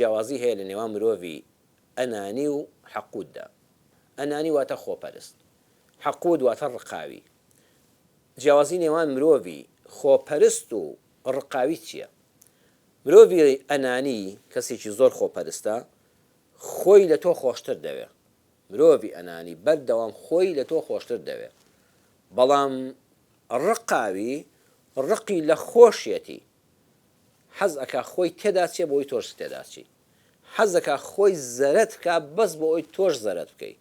جیاوازی هەیە لە نێوان مرۆڤی ئەنانی و حەقوددا. ئەنانی واتە خۆپەرست، حەقود واتە ڕقاوی. جیاوازی نێوان مرۆڤی خۆپەرست و ڕقاوی چییە؟ مرۆڤی ئەنانی کەسێکی زۆر خۆپەرستە خۆی لە تۆ خۆشتر دەوێ. مرۆڤی ئەنانی بەردەوام خۆی لە تۆ خۆشتر دەوێ، بەڵام ڕقاوی ڕقی لە خۆشیەتی حەز ئەکا خۆی تێدا چێ بۆی تۆش تێدا چی، حەز ئەکا خۆی زەرەت کا بەس بۆ ئەوی تۆش زەرەت بکەی،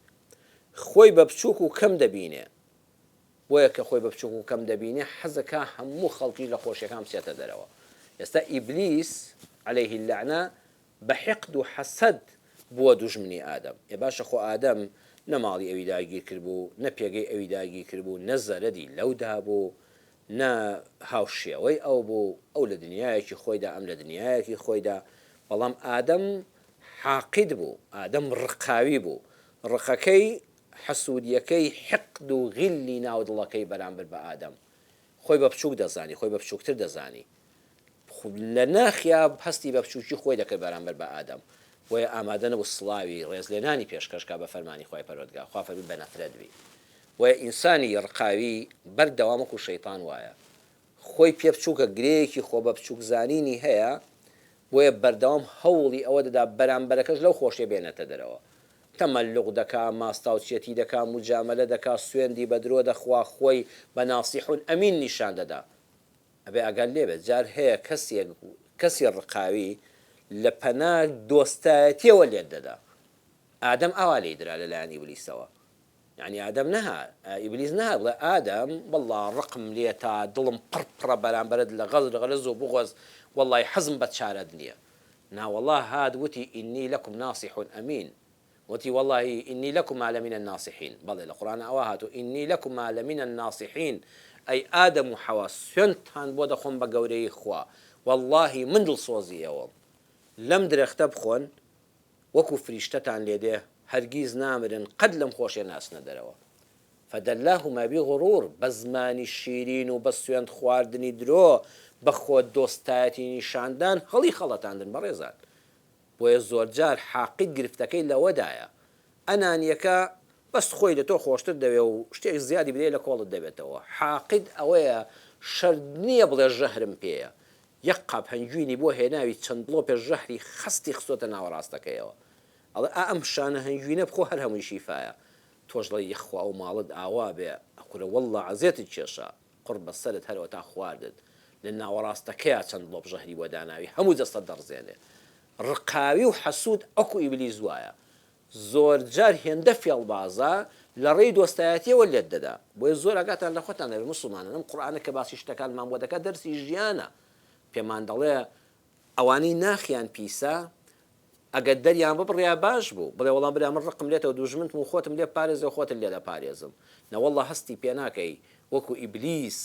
خۆی بە بچووک و کەم دەبینێ، بۆیە کە خۆی بە بچووک و کەم دەبینێ حەز ئەکا هەموو خەڵکی لە خۆشیەکان بچێتە دەرەوە. ئێستا ئیبلیس عەلەیه اللعنە بە حیقد و حەسەد بووە دوژمنی ئادەم. باشە خۆ ئادەم نە ماڵی ئەوی داگیر کردبوو، نە پێگەی ئەوی داگیر کردبوو، نە زەرەدی لەودا بوو، نە هاوشێوەی ئەو بوو، ئەو لە دنیایەکی خۆیدا، ئەم لە دنیایەکی خۆیدا، بەڵام ئادەم حاقید بوو، ئادەم ڕقاوی بوو، ڕقەکەی حەسوودیەکەی حقد و غیلی ناو دڵەکەی بەرامبەر بە ئادەم، خۆی بە بچووک دەزانی، خۆی بە بچووکتر دەزانی، لە ناخیا هەستی بە بچووکی خۆی دەکرد بەرامبەر بە ئادەم، وی ئامادە نەبوو سڵاوی ڕێزلێنانی پێشکەشکا بە فەرمانی خوای پەروەردگار، خوا فەرمی بە نەفرەت بی. وی ئینسانی ڕقاوی بەردەوام وەکو شەیطان وایە، خۆی پێ بچووکە گرەیەکی خۆ بە بچووک زانینی هەیە، بۆیە بەردەوام هەوڵی ئەوە دەدا بەرامبەرەکەش لەو خۆشیە بێنێتە دەرەوە، تەمەلوق دەکا، ماستاوچێتی دەکا، موجامەلە دەکا، سوێندی بە درۆ دەخوا، خۆی بە ناسیحون ئەمین نیشان دەدا. ئەبێ ئەگەر لێبێت جار هەیە کەسی ڕقاوی لە پەنای دۆستایەتیەوە لێت دەدا. ئادەم ئاوا لێی درا لەلایەن ئیبلیسەوە، یعنی ئادەم نەها، ئیبلیس نەها بڵێ ئادەم وەڵڵا ڕقم لێتە، دڵم پڕپڕە بەرامبەرت لە غەرز و بغۆز، وەڵڵی حەزم بە چارەت نییە. ناوەڵڵا هات وتی ئینی لەکم ناسیحون ئەمین، وتی وەڵڵی ئینی لەکم لەمینە الناسیحین. بەڵێ لە قورئانە ئەوە هاتوو ئینی لەکم لەمینە الناسیحین، ئەی ئادەم و حەوا سوێندتان بۆ دەخۆم بە گەورەی خوا، وەڵڵاهی من دڵسۆزیەوەم، لەم درەختە بخۆن وەکو فریشتەتان لێدێ هەرگیز نامرن، قەد لەم خۆشیە ناسنە دەرەوە. فەدەلاهوما بغڕور، بە زمانی شیرین و بە سوێند خواردنی درۆ، بە خۆ دۆستایەتی نیشاندان هەڵی خەڵەتاندن بەڕێزان. بۆیە زۆرجار حاقید گرفتەکەی لەوەدایە، ئەنانیەکە بەس خۆی لە تۆ خۆشتر دەوێ و شتێک زیادی بدەیە لە کۆڵت دەبێتەوە. حاقید ئەوەیە شەرت نییە بڵێ ژەهرم پێیە، یەک قاپ هەنگوینی بۆ هێناوی چەند بڵۆ پێ ژەهری خستی خستۆتە ناوەڕاستەکەیەوە، ئەڵێ ئەم شانە هەنگوینە بخۆ هەر هەمووی شیفایە، تۆش دڵی یەخوا و ماڵت ئاوا بێ، ئەقولە وەڵڵا عەزیەتت کێشە، قڕ بە سەرت هەرەوە تا خواردت، لە ناوەڕاستەکەیە چەند بڵۆ ژەهری بۆ داناوی، هەموو دەستە دەڕزێنێ. ڕقاوی و حەسوود ئەکو ئیبلیس وایە، زۆرجار هێندە فێڵبازە لە ڕێی دۆستایەتیەوە لێت دەدا. بۆیە زۆر ئاگاتان لە خۆتان دەبێت مسڵمانان، ئەم قورئانە کە باسی شتەکانمان بۆ دەکات دەرسی ژیانە، پێمان دەڵێ ئەوانەی ناخیان پیسە ئەگەر دەریان ببڕیا باش بوو، بڵێ وەڵام برا من ڕقم لێتەوە دوژمنتم و خۆتم لێ پارێزە و خۆتم لێ دەپارێزم، نەوەڵڵا هەستی پێ ناکەی وەکو ئیبلیس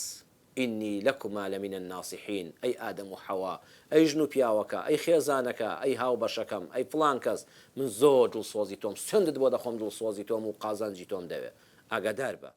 ئینی لەکما لەمینە الناسیحین، ئەی ئادەم و حەوا، ئەی ژن و پیاوەکە، ئەی خێزانەکە، ئەی هاوبەشەکەم، ئەی فڵان کەس، من زۆر دڵسۆزی تۆم، سوێندت بۆ دەخۆم، دڵسۆزی تۆم و قازانجی تۆم دەوێ، ئاگادار بە.